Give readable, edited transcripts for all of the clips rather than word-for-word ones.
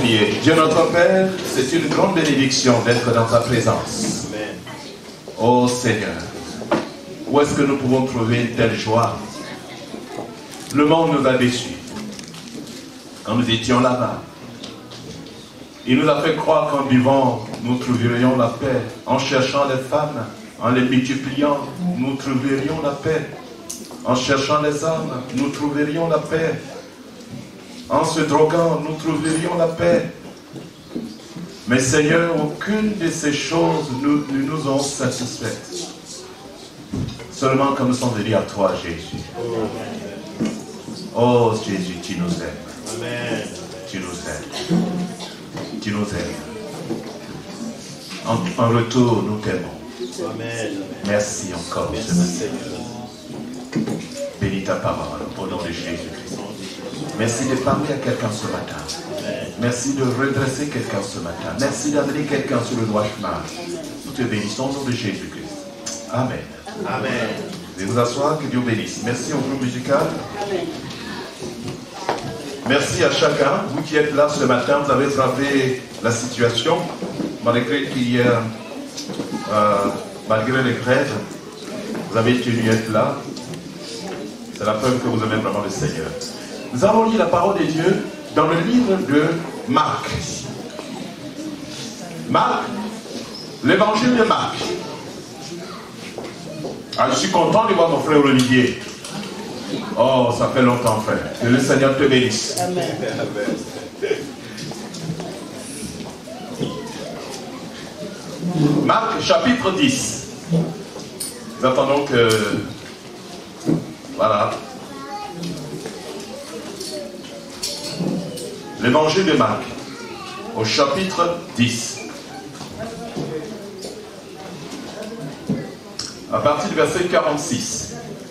prier. Dieu notre Père, c'est une grande bénédiction d'être dans ta présence. Oh Seigneur, où est-ce que nous pouvons trouver une telle joie? Le monde nous a déçus. Quand nous étions là-bas, il nous a fait croire qu'en vivant, nous trouverions la paix. En cherchant les femmes, en les multipliant, nous trouverions la paix. En cherchant les hommes, nous trouverions la paix. En se droguant, nous trouverions la paix. Mais Seigneur, aucune de ces choses ne nous ont satisfaites. Seulement quand nous sommes venus à toi, Jésus. Oh Jésus, tu nous aimes. Amen. Tu nous aimes. Tu nous aimes. En retour, nous t'aimons. Amen. Merci encore. Merci Seigneur. Bénis ta parole au nom de Jésus-Christ. Merci de parler à quelqu'un ce matin. Merci de redresser quelqu'un ce matin. Merci d'amener quelqu'un sur le droit chemin. Nous te bénissons au nom de Jésus-Christ. Amen. Amen. Je vais vous asseoir, que Dieu bénisse. Merci au groupe musical. Amen. Merci à chacun. Vous qui êtes là ce matin, vous avez frappé la situation. Malgré qu'hier, malgré les grèves, vous avez tenu à être là. C'est la preuve que vous aimez vraiment le Seigneur. Nous avons lu la parole de Dieu dans le livre de Marc. Marc, l'évangile de Marc. Ah, je suis content de voir mon frère Olivier. Oh, ça fait longtemps, frère. Que le Seigneur te bénisse. Amen. Marc, chapitre 10. Nous attendons que... Voilà. L'évangile de Marc, au chapitre 10. À partir du verset 46.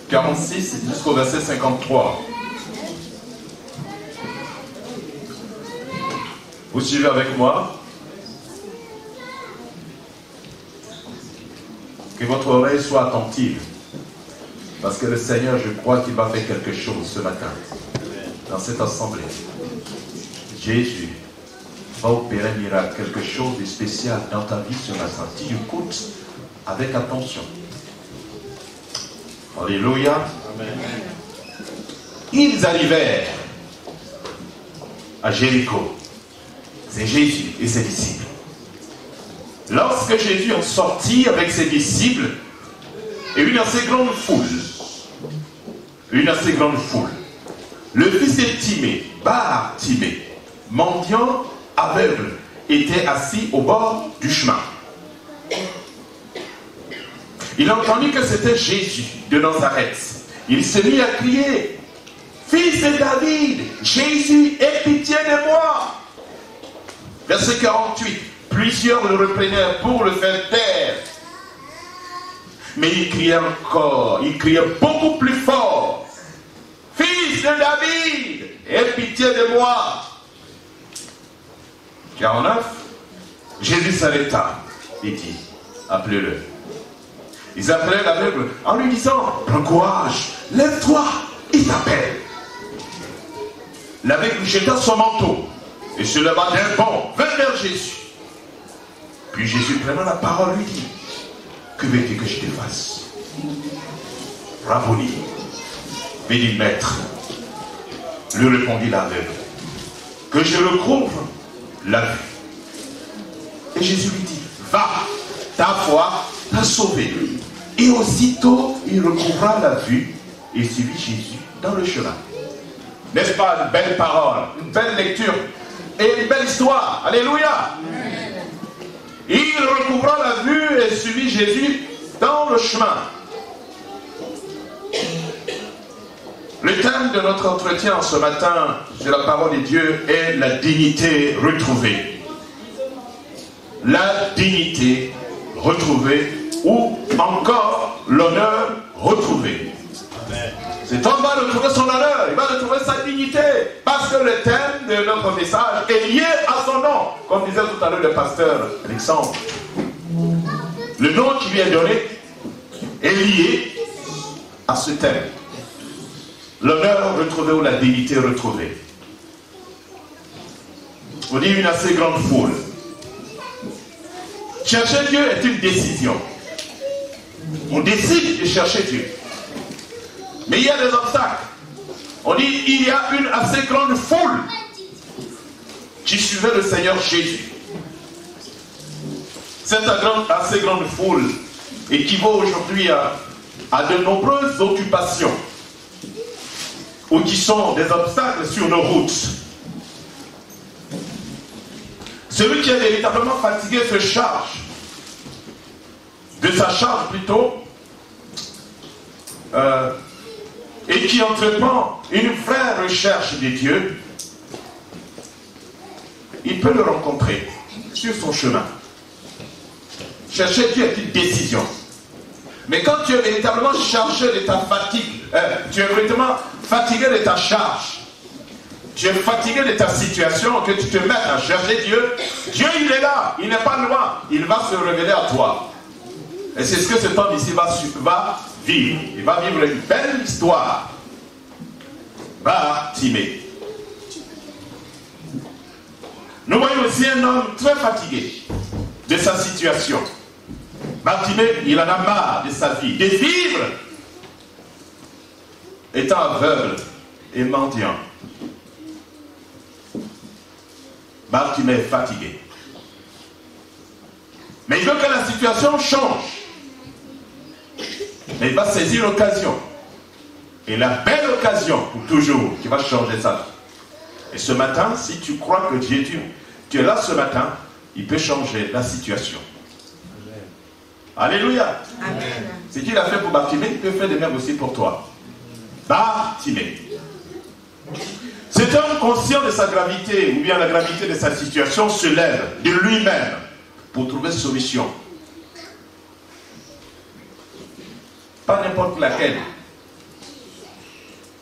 46 jusqu'au verset 53. Vous suivez avec moi? Que votre oreille soit attentive. Parce que le Seigneur, je crois qu'il va faire quelque chose ce matin. Dans cette assemblée. Jésus va opérer un miracle, quelque chose de spécial dans ta vie ce matin. Si tu écoutes avec attention. Alléluia. Amen. Ils arrivèrent à Jéricho. C'est Jésus et ses disciples. Lorsque Jésus en sortit avec ses disciples et une assez grande foule, le fils de Timée, Bartimée, mendiant aveugle, était assis au bord du chemin. Il entendit que c'était Jésus de Nazareth. Il se mit à crier, « Fils de David, Jésus, aie pitié de moi !» Verset 48. Plusieurs le reprenaient pour le faire taire. Mais il criait encore, il criait beaucoup plus fort. « Fils de David, aie pitié de moi !» 49. Jésus s'arrêta et dit, « Appelez-le. » Ils appelaient l'aveugle en lui disant, « Prends courage, lève-toi, il t'appelle. » L'aveugle jeta son manteau et se leva d'un bond, vint vers Jésus. Puis Jésus, prenant la parole, lui dit, « Que veux-tu que je te fasse? » Rabboni, béni maître, lui répondit l'aveugle, « Que je recouvre la vue. » Et Jésus lui dit, « Va, ta foi t'a sauvé. » Et aussitôt, il recouvra la vue et suivit Jésus dans le chemin. N'est-ce pas une belle parole, une belle lecture et une belle histoire? Alléluia. Il recouvra la vue et suivit Jésus dans le chemin. Le thème de notre entretien ce matin sur la parole de Dieu est la dignité retrouvée. La dignité retrouvée ou encore l'honneur retrouvé. Cet homme va retrouver son honneur, il va retrouver sa dignité, parce que le thème de notre message est lié à son nom, comme disait tout à l'heure le pasteur Alexandre. Le nom qui lui est donné est lié à ce thème. L'honneur retrouvé ou la dignité retrouvée. On dit une assez grande foule. Chercher Dieu est une décision. On décide de chercher Dieu. Mais il y a des obstacles. On dit il y a une assez grande foule qui suivait le Seigneur Jésus. Cette assez grande foule équivaut aujourd'hui à de nombreuses occupations ou qui sont des obstacles sur nos routes. Celui qui est véritablement fatigué se charge de sa charge plutôt et qui entreprend une vraie recherche de Dieu, il peut le rencontrer sur son chemin. Chercher Dieu est une décision. Mais quand tu es véritablement chargé de ta fatigue, tu es véritablement fatigué de ta charge, tu es fatigué de ta situation, que tu te mettes à chercher Dieu, Dieu il est là, il n'est pas loin, il va se révéler à toi. Et c'est ce que cet homme ici va vivre. Il va vivre une belle histoire. Bartimée. Nous voyons aussi un homme très fatigué de sa situation. Bartimée, il en a marre de sa vie, de vivre étant aveugle et mendiant. Bartimée est fatigué. Mais il veut que la situation change. Mais il va saisir l'occasion. Et la belle occasion pour toujours qui va changer sa vie. Et ce matin, si tu crois que Jésus, tu es là ce matin, il peut changer la situation. Amen. Alléluia. Amen. Ce qu'il a fait pour Bartimée, il peut faire de même aussi pour toi. Bartimée. Cet homme conscient de sa gravité, ou bien la gravité de sa situation, se lève de lui-même pour trouver solution. Pas n'importe laquelle.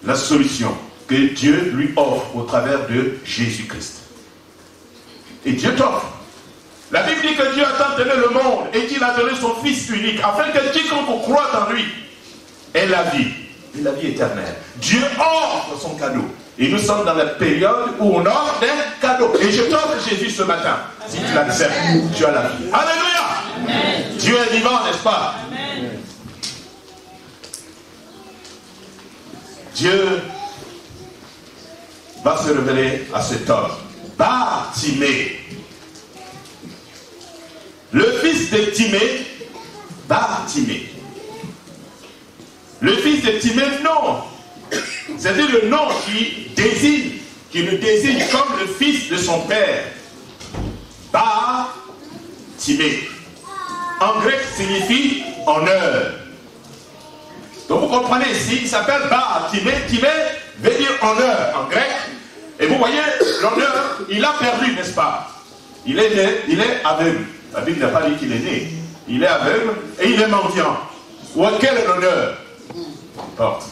La solution que Dieu lui offre au travers de Jésus-Christ. Et Dieu t'offre. La Bible dit que Dieu a tant aimé le monde et qu'il a donné son Fils unique afin que quiconque croit en lui ait la vie. Et la vie éternelle. Dieu offre son cadeau. Et nous sommes dans la période où on offre des cadeaux. Et je t'offre Jésus ce matin. Si tu l'acceptes, tu as la vie. Alléluia. Amen. Dieu est vivant, n'est-ce pas? Amen. Dieu va se révéler à cet homme. Bartimée. Le fils de Timée, Bartimée. Le fils de Timée, non. C'est-à-dire le nom qui le désigne comme le fils de son père. Bartimée. En grec signifie honneur. Donc vous comprenez ici, il s'appelle Bartimée. Timée veut dire honneur en grec. Et vous voyez, l'honneur, il a perdu, n'est-ce pas? Il est né, il est aveugle. La Bible n'a pas dit qu'il est né. Il est aveugle et il est mendiant. Quel est l'honneur? Porte.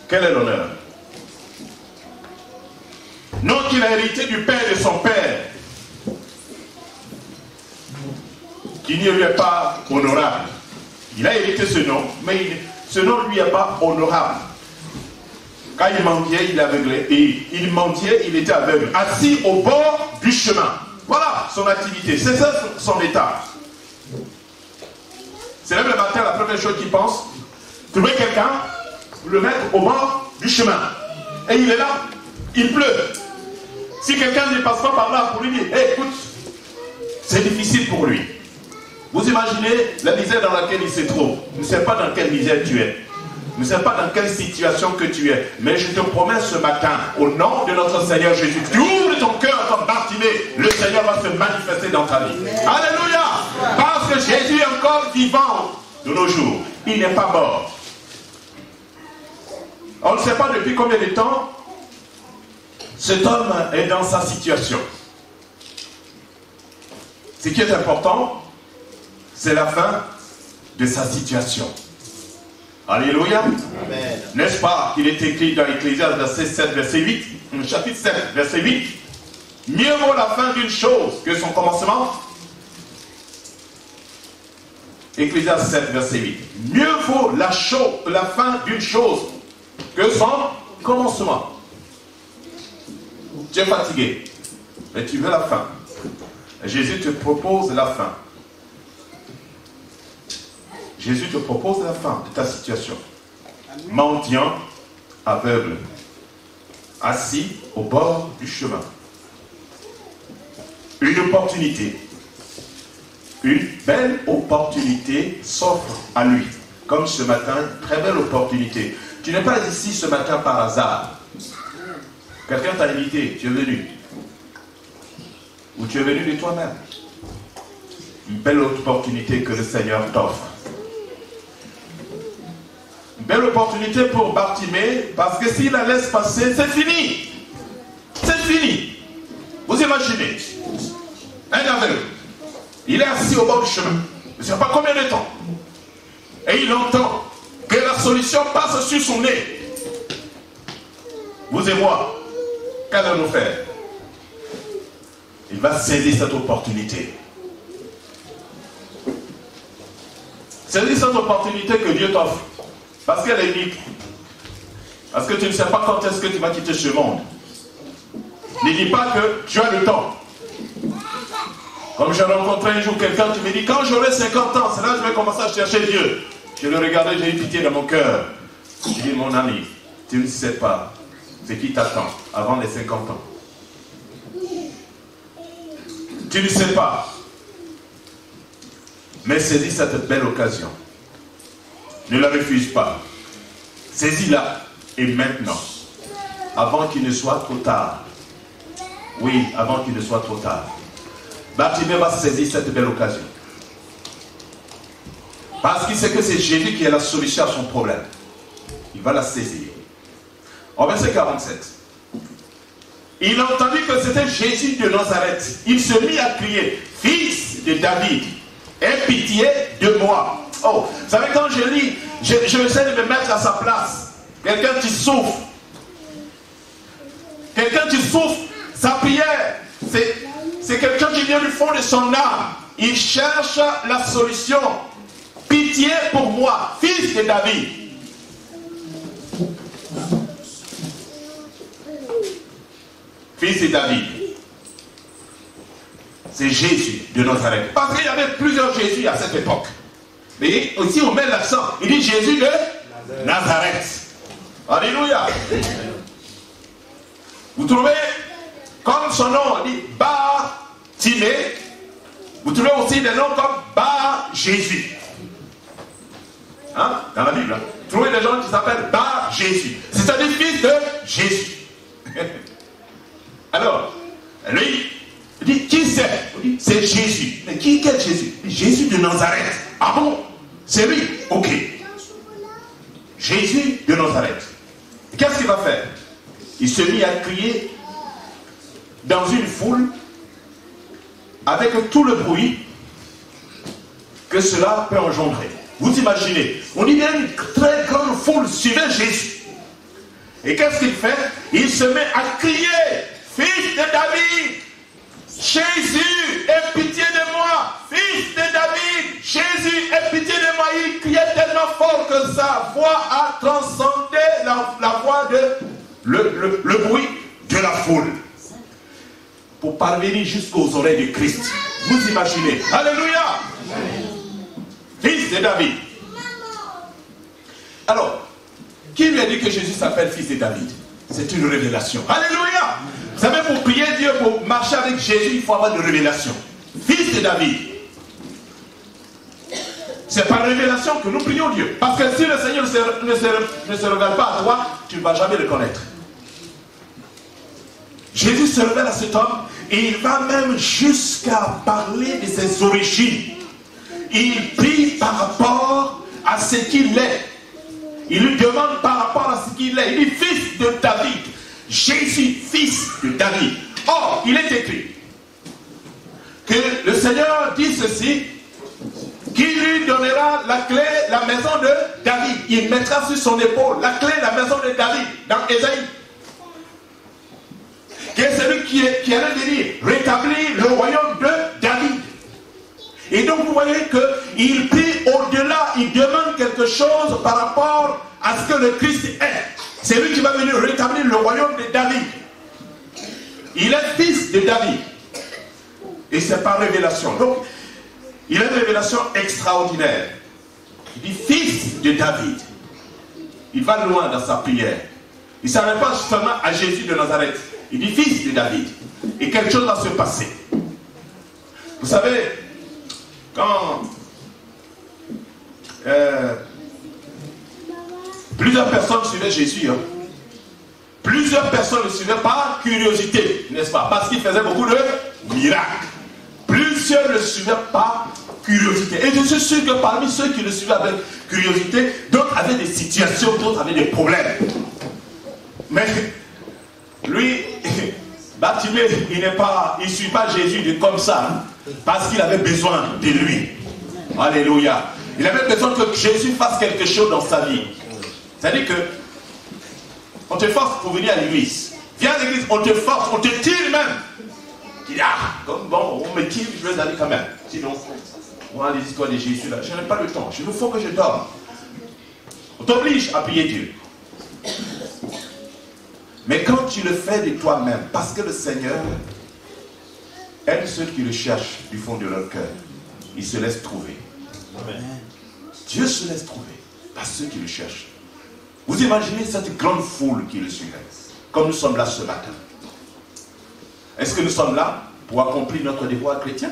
Quel est l'honneur? Non qu'il a hérité du père de son père, qui n'y est pas honorable. Il a hérité ce nom, mais ce nom lui n'est pas honorable. Quand il mendiait, il est aveuglé. Et il mendiait, il était aveugle. Assis au bord du chemin. Voilà son activité. C'est ça son état. C'est même le matin, la première chose qu'il pense, trouver quelqu'un, le mettre au bord du chemin. Et il est là, il pleut. Si quelqu'un ne passe pas par là pour lui dire, hey, écoute, c'est difficile pour lui. Vous imaginez la misère dans laquelle il se trouve. Je ne sais pas dans quelle misère tu es. Je ne sais pas dans quelle situation que tu es. Mais je te promets ce matin, au nom de notre Seigneur Jésus, tu ouvres ton cœur comme Bartimée, le Seigneur va se manifester dans ta vie. Alléluia! Parce que Jésus est encore vivant de nos jours. Il n'est pas mort. On ne sait pas depuis combien de temps cet homme est dans sa situation. Ce qui est important, c'est la fin de sa situation. Alléluia. Amen. N'est-ce pas qu'il est écrit dans Ecclésiaste verset 7, verset 8, chapitre 7, verset 8, mieux vaut la fin d'une chose que son commencement. Ecclésiaste 7, verset 8. Mieux vaut la fin d'une chose que son commencement. Tu es fatigué, mais tu veux la fin. Jésus te propose la fin. Jésus te propose la fin de ta situation. Mendiant, aveugle, assis au bord du chemin. Une opportunité. Une belle opportunité s'offre à lui. Comme ce matin, une très belle opportunité. Tu n'es pas ici ce matin par hasard. Quelqu'un t'a invité, tu es venu. Ou tu es venu de toi-même. Une belle opportunité que le Seigneur t'offre. Une belle opportunité pour Bartimée, parce que s'il la laisse passer, c'est fini. C'est fini. Vous imaginez, un aveugle, il est assis au bord du chemin. Je ne sais pas combien de temps. Et il entend que la solution passe sur son nez. Vous et moi, qu'allons-nous faire? Il va saisir cette opportunité. Saisis cette opportunité que Dieu t'offre. Parce qu'elle est unique. Parce que tu ne sais pas quand est-ce que tu vas quitter ce monde. Ne dis pas que tu as le temps. Comme j'ai rencontré un jour quelqu'un qui me dit, quand j'aurai 50 ans, c'est là que je vais commencer à chercher Dieu. Je le regardais, j'ai eu pitié dans mon cœur. Je dis, mon ami, tu ne sais pas ce qui t'attend avant les 50 ans. Tu ne sais pas. Mais saisis cette belle occasion. Ne la refuse pas. Saisis-la. Et maintenant. Avant qu'il ne soit trop tard. Oui, avant qu'il ne soit trop tard. Bartimée va saisir cette belle occasion. Parce qu'il sait que c'est Jésus qui est la solution à son problème. Il va la saisir. En verset 47. Il entendit que c'était Jésus de Nazareth. Il se mit à crier, fils de David, aie pitié de moi. Oh, vous savez, quand je lis, je essaie de me mettre à sa place. Quelqu'un qui souffre. Quelqu'un qui souffre, sa prière, c'est quelqu'un qui vient du fond de son âme. Il cherche la solution. Pitié pour moi, fils de David. Fils de David. C'est Jésus de Nazareth. Parce qu'il y avait plusieurs Jésus à cette époque. Mais aussi on met l'accent. Il dit Jésus de Nazareth. Alléluia. Vous trouvez, comme son nom, on dit Bartimée. Vous trouvez aussi des noms comme Bar Jésus. Hein? Dans la Bible. Hein? Vous trouvez des gens qui s'appellent Bar Jésus. C'est-à-dire fils de Jésus. Alors, lui, il dit, qui c'est? C'est Jésus. Mais quel Jésus? Jésus de Nazareth. Ah bon? C'est lui? Ok. Jésus de Nazareth. Qu'est-ce qu'il va faire? Il se mit à crier dans une foule avec tout le bruit que cela peut engendrer. Vous imaginez, on dit bien une très grande foule suivait Jésus. Et qu'est-ce qu'il fait? Il se met à crier, fils de David, Jésus, aie pitié de moi, fils de David, Jésus, aie pitié de moi. Il criait tellement fort que sa voix a transcendé la voix de le bruit de la foule. Pour parvenir jusqu'aux oreilles de Christ. Vous imaginez. Alléluia. Fils de David. Alors, qui lui a dit que Jésus s'appelle fils de David? C'est une révélation. Alléluia. Vous savez, pour prier Dieu, pour marcher avec Jésus, il faut avoir une révélation. Fils de David. C'est par révélation que nous prions Dieu. Parce que si le Seigneur ne se révèle pas à toi, tu ne vas jamais le connaître. Jésus se révèle à cet homme et il va même jusqu'à parler de ses origines. Il prie par rapport à ce qu'il est. Il lui demande par rapport à ce qu'il est. Il dit fils de David. Jésus, fils de David. Or, il est écrit que le Seigneur dit ceci, qui lui donnera la clé, la maison de David. Il mettra sur son épaule la clé, la maison de David, dans Ésaïe. Qui est celui qui allait venir rétablir le royaume de David. Et donc vous voyez qu'il prie au-delà, il demande quelque chose par rapport à ce que le Christ est. C'est lui qui va venir rétablir le royaume de David. il est fils de David. Et c'est par révélation. Donc, il a une révélation extraordinaire. Il dit fils de David. Il va loin dans sa prière. Il ne s'arrête pas seulement à Jésus de Nazareth. Il dit fils de David. Et quelque chose va se passer. Vous savez, quand plusieurs personnes suivaient Jésus, hein, plusieurs personnes le suivaient par curiosité, n'est-ce pas? Parce qu'il faisait beaucoup de miracles. Plusieurs le suivaient par curiosité. Et je suis sûr que parmi ceux qui le suivaient avec curiosité, d'autres avaient des situations, d'autres avaient des problèmes. Mais lui, Bartimée, il ne suit pas Jésus comme ça, hein, parce qu'il avait besoin de lui. Alléluia. Il avait besoin que Jésus fasse quelque chose dans sa vie. C'est-à-dire que on te force pour venir à l'église. Viens à l'église, on te force, on te tire même. Tu dis, ah, comme bon, on me tire, je vais aller quand même. Sinon, moi, les histoires de Jésus là, je n'ai pas le temps. Il faut que je dorme. On t'oblige à prier Dieu. Mais quand tu le fais de toi-même, parce que le Seigneur aime ceux qui le cherchent du fond de leur cœur, il se laisse trouver. Amen. Dieu se laisse trouver par ceux qui le cherchent. Vous imaginez cette grande foule qui le suivait, comme nous sommes là ce matin. Est-ce que nous sommes là pour accomplir notre devoir chrétien?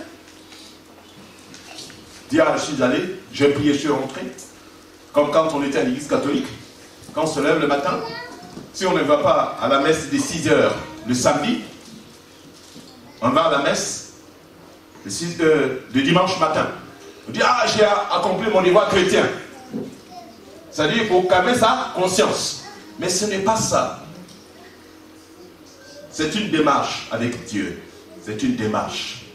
Dire, je suis allé, j'ai prié, je suis rentré. Comme quand on était à l'église catholique, quand on se lève le matin, si on ne va pas à la messe des 6 heures le samedi, on va à la messe de dimanche matin. On dit, ah, j'ai accompli mon devoir chrétien. C'est-à-dire pour calmer sa conscience. Mais ce n'est pas ça. C'est une démarche avec Dieu. C'est une démarche.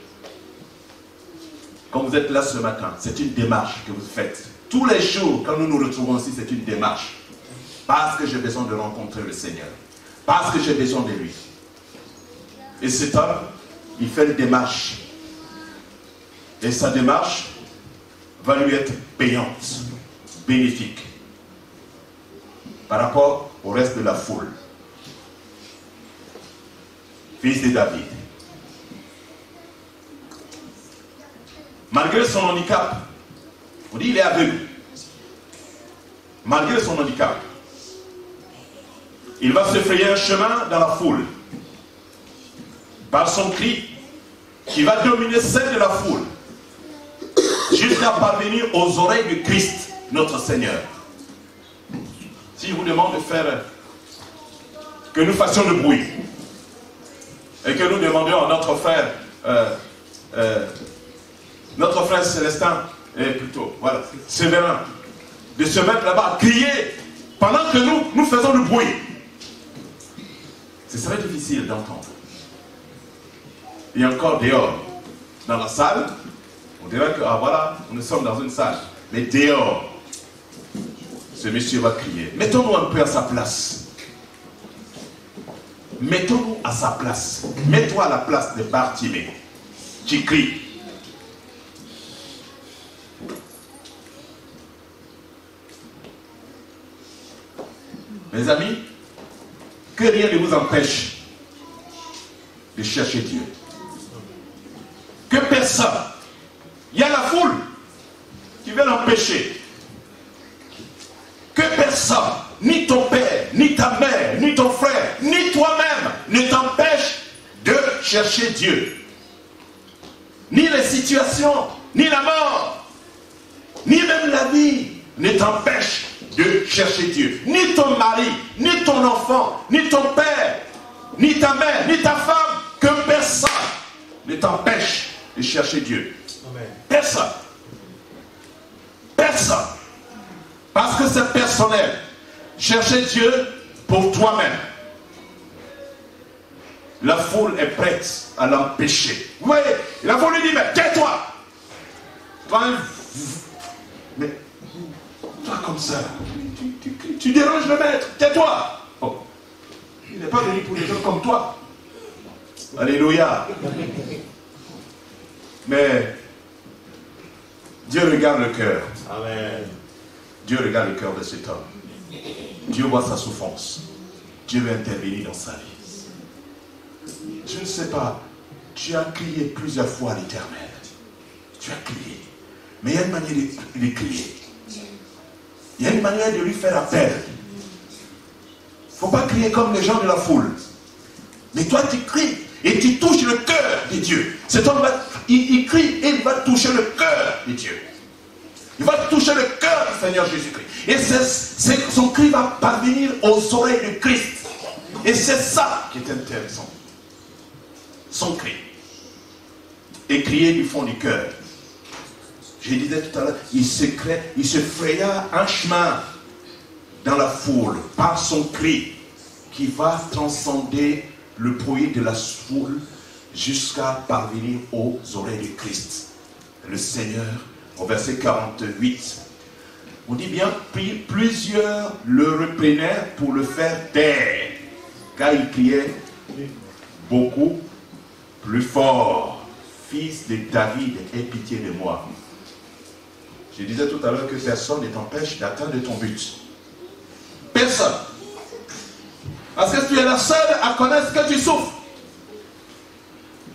Quand vous êtes là ce matin, c'est une démarche que vous faites. Tous les jours, quand nous nous retrouvons ici, c'est une démarche. Parce que j'ai besoin de rencontrer le Seigneur. Parce que j'ai besoin de lui. Et cet homme, il fait une démarche. Et sa démarche va lui être payante, bénéfique, par rapport au reste de la foule. Fils de David. Malgré son handicap, on dit il est aveugle. Malgré son handicap, il va se frayer un chemin dans la foule. Par son cri, qui va dominer celle de la foule, jusqu'à parvenir aux oreilles de Christ, notre Seigneur. Si je vous demande de faire que nous fassions le bruit et que nous demandions à notre frère Célestin, plutôt, voilà, Séverin, de se mettre là-bas à crier pendant que nous faisons le bruit, ce serait difficile d'entendre. Et encore dehors, dans la salle, on dirait que, ah voilà, nous sommes dans une salle. Mais dehors, ce monsieur va crier. Mettons-nous un peu à sa place. Mettons-nous à sa place. Mets-toi à la place de Bartimée, qui crie. Mes amis, que rien ne vous empêche de chercher Dieu. Que personne. Il y a la foule qui veut l'empêcher. Que personne, ni ton père, ni ta mère, ni ton frère, ni toi-même, ne t'empêche de chercher Dieu. Ni les situations, ni la mort, ni même la vie ne t'empêche de chercher Dieu. Ni ton mari, ni ton enfant, ni ton père, ni ta mère, ni ta femme, que personne ne t'empêche de chercher Dieu. Amen. Personne. Personne. Parce que c'est personnel. Chercher Dieu pour toi-même. La foule est prête à l'empêcher. Oui, la foule lui dit, mais tais-toi. Mais toi comme ça, tu déranges le maître, tais-toi. Oh. Il n'est pas venu pour des gens comme toi. Alléluia. Mais Dieu regarde le cœur. Amen. Dieu regarde le cœur de cet homme. Dieu voit sa souffrance. Dieu veut intervenir dans sa vie. je ne sais pas, tu as crié plusieurs fois à l'Éternel. Tu as crié. Mais il y a une manière de crier. Il y a une manière de lui faire appel. Il ne faut pas crier comme les gens de la foule. Mais toi, tu cries et tu touches le cœur de Dieu. Cet homme, il crie et il va toucher le cœur de Dieu. Il va toucher le cœur du Seigneur Jésus-Christ. Et son cri va parvenir aux oreilles de Christ. Et c'est ça qui est intéressant. Son cri. Et crier du fond du cœur. Je disais tout à l'heure, il se fraya un chemin dans la foule par son cri qui va transcender le bruit de la foule jusqu'à parvenir aux oreilles de Christ. Le Seigneur, au verset 48, on dit bien, puis plusieurs le reprenaient pour le faire taire, car il criait beaucoup plus fort. Fils de David, aie pitié de moi. Je disais tout à l'heure que personne ne t'empêche d'atteindre ton but. Personne. Parce que tu es la seule à connaître ce que tu souffres.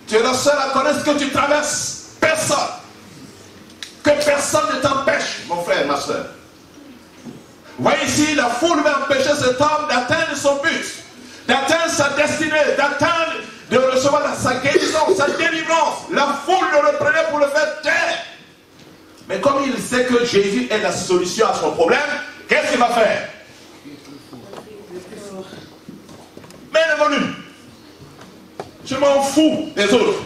Tu es la seule à connaître ce que tu traverses. Personne. Que personne ne t'empêche, mon frère et ma soeur. Vous voyez ici, la foule va empêcher cet homme d'atteindre son but, d'atteindre sa destinée, de recevoir sa guérison, sa délivrance. La foule le reprenait pour le faire taire. Mais comme il sait que Jésus est la solution à son problème, qu'est-ce qu'il va faire? Mets le volume. Je m'en fous des autres.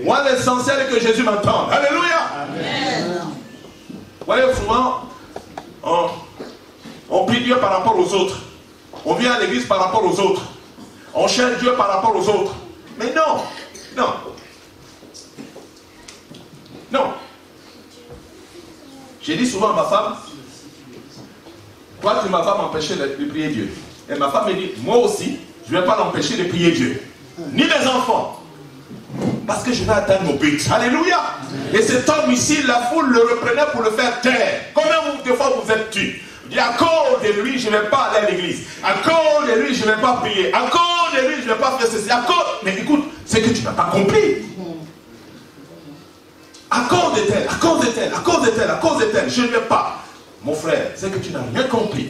Moi, l'essentiel est que Jésus m'entende. Alléluia. Amen. Vous voyez, souvent, on prie Dieu par rapport aux autres. On vient à l'église par rapport aux autres. On cherche Dieu par rapport aux autres. Mais non, non. Non. J'ai dit souvent à ma femme, toi tu ne m'as pas m'empêcher de prier Dieu. Et ma femme me dit, moi aussi, je ne vais pas l'empêcher de prier Dieu. Ni les enfants. Parce que je vais atteindre mon but. Alléluia. Et cet homme ici, la foule le reprenait pour le faire taire. Combien de fois vous êtes tués? Il dit, à cause de lui, je ne vais pas aller à l'église. À cause de lui, je ne vais pas prier. À cause de lui, je ne vais pas faire ceci. À cause... Mais écoute, c'est que tu n'as pas compris. À cause de tel, à cause de tel, à cause de tel, à cause de tel, je ne vais pas. Mon frère, c'est que tu n'as rien compris.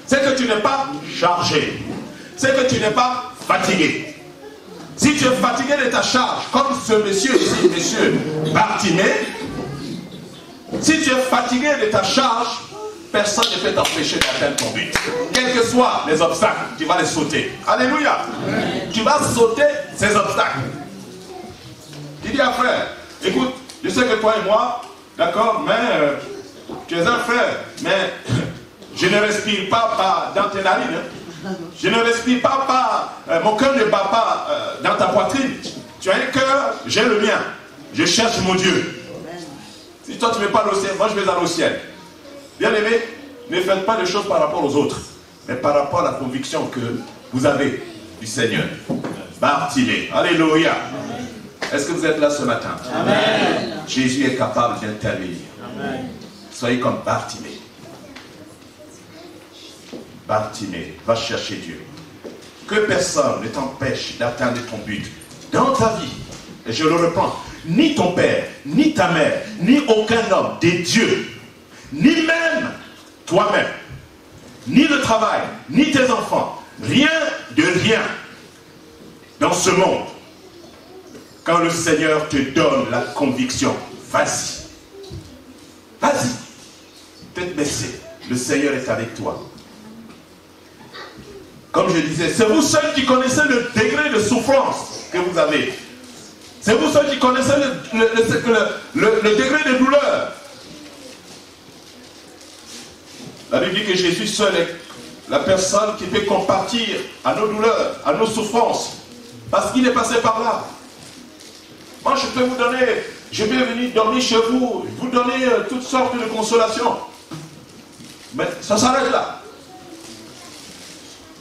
C'est que tu n'es pas chargé. C'est que tu n'es pas fatigué. Si tu es fatigué de ta charge, comme ce monsieur ici, monsieur Bartimée, si tu es fatigué de ta charge, personne ne peut t'empêcher d'atteindre ton but. Quels que soient les obstacles, tu vas les sauter. Alléluia. Amen. Tu vas sauter ces obstacles. Tu dis à frère, écoute, je sais que toi et moi, d'accord, mais tu es un frère, mais je ne respire pas dans tes narines. Je ne respire pas, mon cœur ne bat pas dans ta poitrine. Tu as un cœur, j'ai le mien. Je cherche mon Dieu. Si toi tu ne veux pas aller au ciel, moi je vais aller au ciel. Bien aimé, ne faites pas les choses par rapport aux autres, mais par rapport à la conviction que vous avez du Seigneur. Bartimée. Alléluia. Est-ce que vous êtes là ce matin? Amen. Jésus est capable d'intervenir. Soyez comme Bartimée. Bartimée, va chercher Dieu. Que personne ne t'empêche d'atteindre ton but dans ta vie. Et je le reprends. Ni ton père, ni ta mère, ni aucun homme des dieux, ni même toi-même, ni le travail, ni tes enfants, rien de rien dans ce monde. Quand le Seigneur te donne la conviction, vas-y. Vas-y. Tête baissée. Le Seigneur est avec toi. Comme je disais, c'est vous seuls qui connaissez le degré de souffrance que vous avez. C'est vous seuls qui connaissez le degré de douleur. La Bible dit que Jésus seul est la personne qui peut compatir à nos douleurs, à nos souffrances. Parce qu'il est passé par là. Moi, je peux vous donner, je vais venir dormir chez vous, vous donner toutes sortes de consolations. Mais ça s'arrête là.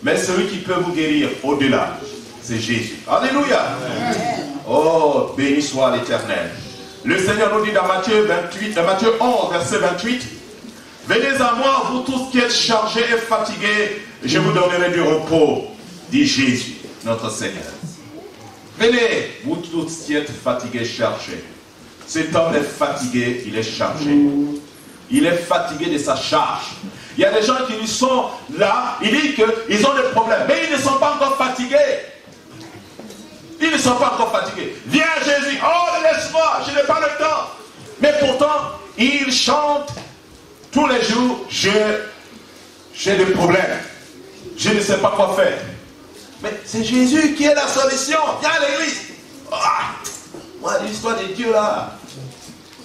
Mais celui qui peut vous guérir au-delà, c'est Jésus. Alléluia. Amen. Oh, béni soit l'Éternel. Le Seigneur nous dit dans Matthieu 11, verset 28, venez à moi, vous tous qui êtes chargés et fatigués, je vous donnerai du repos, dit Jésus, notre Seigneur. Venez, vous tous qui êtes fatigués, chargés. Cet homme est fatigué, il est chargé. Il est fatigué de sa charge. Il y a des gens qui sont là, ils disent qu'ils ont des problèmes, mais ils ne sont pas encore fatigués. Ils ne sont pas encore fatigués. Viens Jésus, oh laisse-moi, je n'ai pas le temps. Mais pourtant, ils chantent tous les jours, j'ai des problèmes. Je ne sais pas quoi faire. Mais c'est Jésus qui est la solution. Viens à l'église. Moi, l'histoire de Dieu là.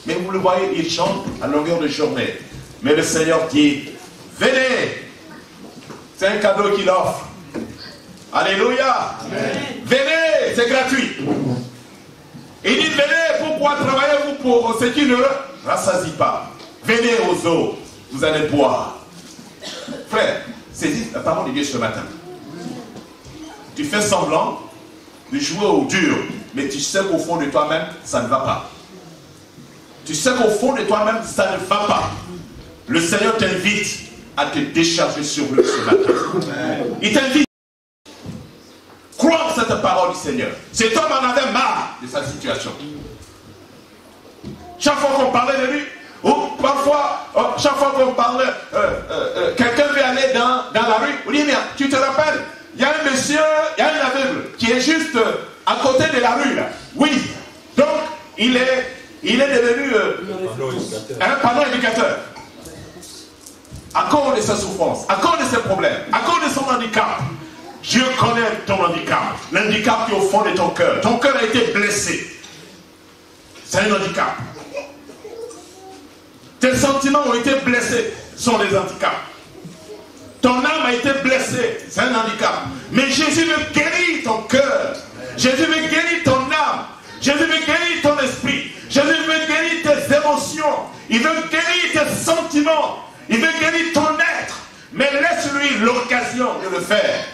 Mais vous le voyez, il chante à longueur de journée. Mais le Seigneur dit, venez. C'est un cadeau qu'il offre. Alléluia. Amen. Venez, c'est gratuit. Il dit, venez, pourquoi travaillez-vous pour ce qui ne rassasie pas? Venez aux eaux, vous allez boire. Frère, saisis la parole de Dieu ce matin. Tu fais semblant de jouer au dur, mais tu sais qu'au fond de toi-même, ça ne va pas. Tu sais qu'au fond de toi-même, ça ne va pas. Le Seigneur t'invite à te décharger sur lui ce matin. Il t'invite. Crois en cette parole du Seigneur. Cet homme en avait marre de sa situation. Chaque fois qu'on parlait de lui, ou parfois, chaque fois qu'on parlait, quelqu'un veut aller dans la rue, on dit, bien, tu te rappelles, il y a un monsieur, il y a un aveugle qui est juste à côté de la rue, là. Oui. Donc, il est devenu un panneau indicateur. À cause de sa souffrance, à cause de ses problèmes, à cause de son handicap. Dieu connaît ton handicap. L'handicap qui est au fond de ton cœur. Ton cœur a été blessé. C'est un handicap. Tes sentiments ont été blessés. Ce sont des handicaps. Ton âme a été blessée. C'est un handicap. Mais Jésus veut guérir ton cœur. Jésus veut guérir ton âme. Jésus veut guérir ton esprit. Jésus veut guérir tes émotions. Il veut guérir tes sentiments. Il veut guérir ton être. Mais laisse-lui l'occasion de le faire.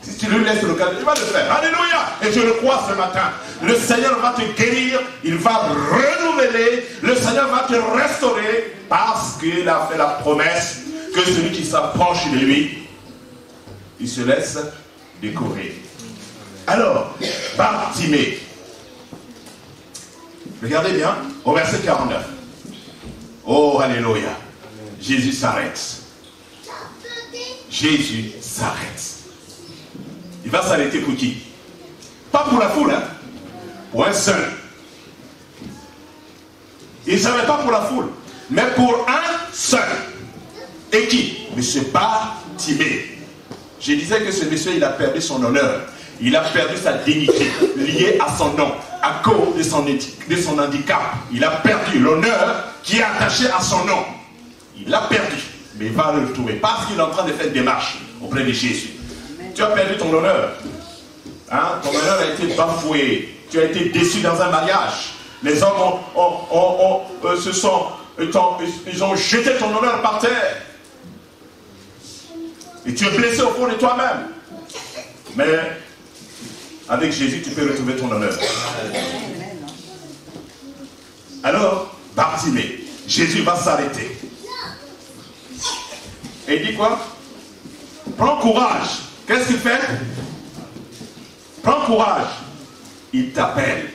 Si tu lui laisses l'occasion, il va le faire. Alléluia. Et je le crois ce matin. Le Seigneur va te guérir. Il va renouveler. Le Seigneur va te restaurer. Parce qu'il a fait la promesse que celui qui s'approche de lui, il se laisse découvrir. Alors, Bartimée. Regardez bien au verset 49. Oh, alléluia. Jésus s'arrête. Jésus s'arrête. Il va s'arrêter pour qui? Pas pour la foule, hein? Pour un seul. Il ne s'arrête pas pour la foule, mais pour un seul. Et qui? Monsieur Bartimée. Je disais que ce monsieur, il a perdu son honneur. Il a perdu sa dignité liée à son nom. À cause de son handicap. Il a perdu l'honneur qui est attaché à son nom. Il l'a perdu. Mais il va le retrouver. Parce qu'il est en train de faire une démarche auprès de Jésus. Tu as perdu ton honneur. Hein? Ton honneur a été bafoué. Tu as été déçu dans un mariage. Les hommes ils ont jeté ton honneur par terre. Et tu es blessé au fond de toi-même. Mais avec Jésus, tu peux retrouver ton honneur. Alors, Bartimée, Jésus va s'arrêter. Et il dit quoi? Prends courage. Qu'est-ce qu'il fait? Prends courage. Il t'appelle.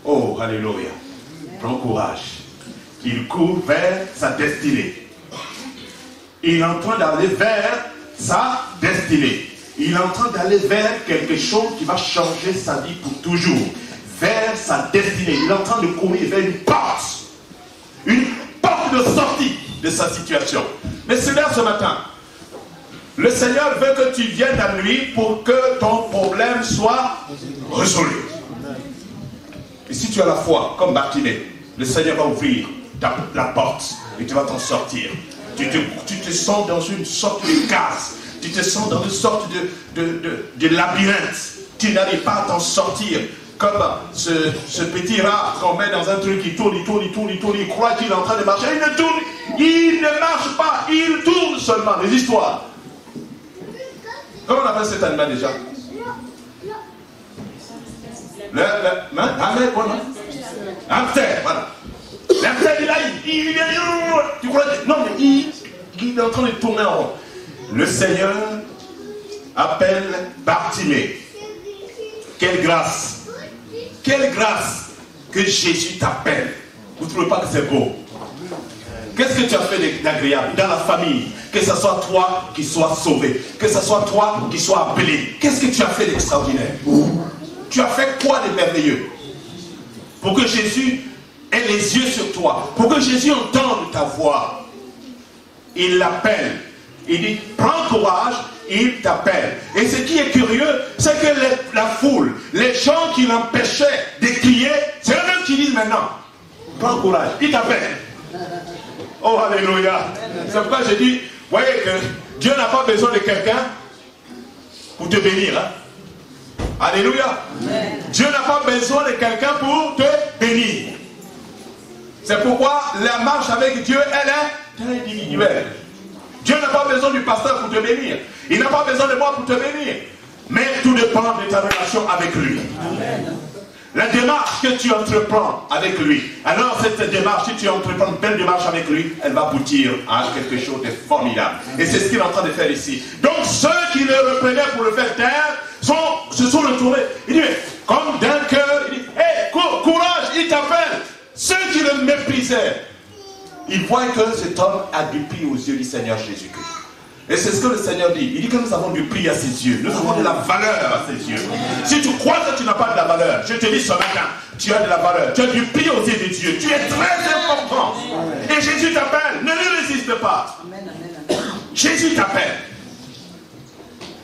Oh, alléluia. Prends courage. Il court vers sa destinée. Il est en train d'aller vers sa destinée. Il est en train d'aller vers quelque chose qui va changer sa vie pour toujours. Vers sa destinée. Il est en train de courir vers une porte. Une porte de sortie de sa situation. Mais c'est là ce matin. Le Seigneur veut que tu viennes à lui pour que ton problème soit résolu. Et si tu as la foi, comme Bartimée, le Seigneur va ouvrir la porte et tu vas t'en sortir. Tu te sens dans une sorte de case. Tu te sens dans une sorte de labyrinthe. Tu n'arrives pas à t'en sortir. Comme ce petit rat qu'on met dans un truc qui tourne, il croit qu'il est en train de marcher. Il ne tourne, il ne marche pas, il tourne seulement. Les histoires. Comment on appelle cet animal déjà? Hamster, voilà. L'hamster, il est là, tu crois que... Non, mais il est en train de tourner en rond. Le Seigneur appelle Bartimée. Quelle grâce! Quelle grâce que Jésus t'appelle. Vous ne trouvez pas que c'est beau? Qu'est-ce que tu as fait d'agréable dans la famille? Que ce soit toi qui sois sauvé, que ce soit toi qui sois appelé. Qu'est-ce que tu as fait d'extraordinaire? Tu as fait quoi de merveilleux? Pour que Jésus ait les yeux sur toi, pour que Jésus entende ta voix. Il l'appelle. Il dit, prends courage, il t'appelle. Et ce qui est curieux, c'est que la foule, les gens qui l'empêchaient de crier, c'est eux-mêmes qui disent maintenant, prends courage, il t'appelle. Oh, alléluia. C'est pourquoi je dis, voyez que Dieu n'a pas besoin de quelqu'un pour te bénir. Hein? Alléluia. Dieu n'a pas besoin de quelqu'un pour te bénir. C'est pourquoi la marche avec Dieu, elle est individuelle. Dieu n'a pas besoin du pasteur pour te bénir. Il n'a pas besoin de moi pour te bénir. Mais tout dépend de ta relation avec lui. Amen. La démarche que tu entreprends avec lui, alors cette démarche, si tu entreprends une belle démarche avec lui, elle va aboutir à quelque chose de formidable. Et c'est ce qu'il est en train de faire ici. Donc ceux qui le reprenaient pour le faire taire se sont retournés. Il dit, mais, comme d'un cœur, il dit, hé, courage, il t'appelle. Ceux qui le méprisaient, ils voient que cet homme a du prix aux yeux du Seigneur Jésus-Christ. Et c'est ce que le Seigneur dit. Il dit que nous avons du prix à ses yeux. Nous avons de la valeur à ses yeux. Si tu crois que tu n'as pas de la valeur, je te dis ce matin, tu as de la valeur. Tu as du prix aux yeux de Dieu. Tu es très important. Et Jésus t'appelle. Ne lui résiste pas. Jésus t'appelle.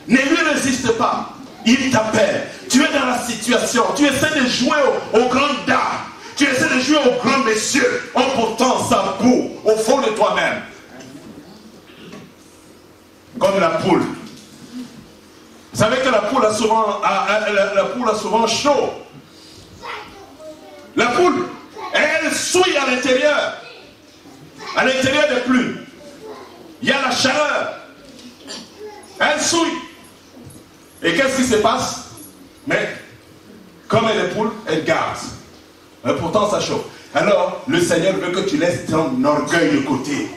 Ne lui résiste pas. Il t'appelle. Tu es dans la situation. Tu essaies de jouer aux grandes dames. Tu essaies de jouer aux grands messieurs en portant sa boue au fond de toi-même. Comme la poule. Vous savez que la poule a souvent chaud. La poule, elle souille à l'intérieur. À l'intérieur des plumes. Il y a la chaleur. Elle souille. Et qu'est-ce qui se passe? Mais, comme elle est poule, elle garde. Mais pourtant ça chauffe. Alors, le Seigneur veut que tu laisses ton orgueil de côté.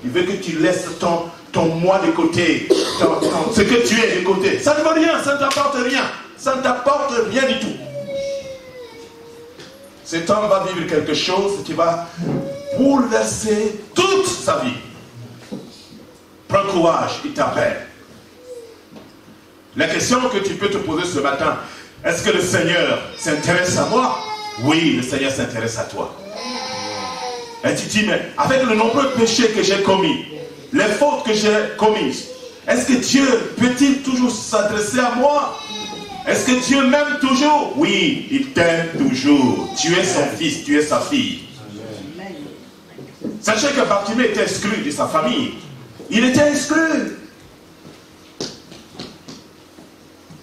Il veut que tu laisses ton moi de côté. Ce que tu es de côté. Ça ne vaut rien, ça ne t'apporte rien. Ça ne t'apporte rien du tout. Cet homme va vivre quelque chose qui va bouleverser toute sa vie. Prends courage, il t'appelle. La question que tu peux te poser ce matin, est-ce que le Seigneur s'intéresse à moi? Oui, le Seigneur s'intéresse à toi. Et tu dis, mais avec le nombreux péchés que j'ai commis, les fautes que j'ai commises, est-ce que Dieu peut-il toujours s'adresser à moi? Est-ce que Dieu m'aime toujours? Oui, il t'aime toujours. Tu es son fils, tu es sa fille. Sachez que Bartimée était exclu de sa famille. Il était exclu.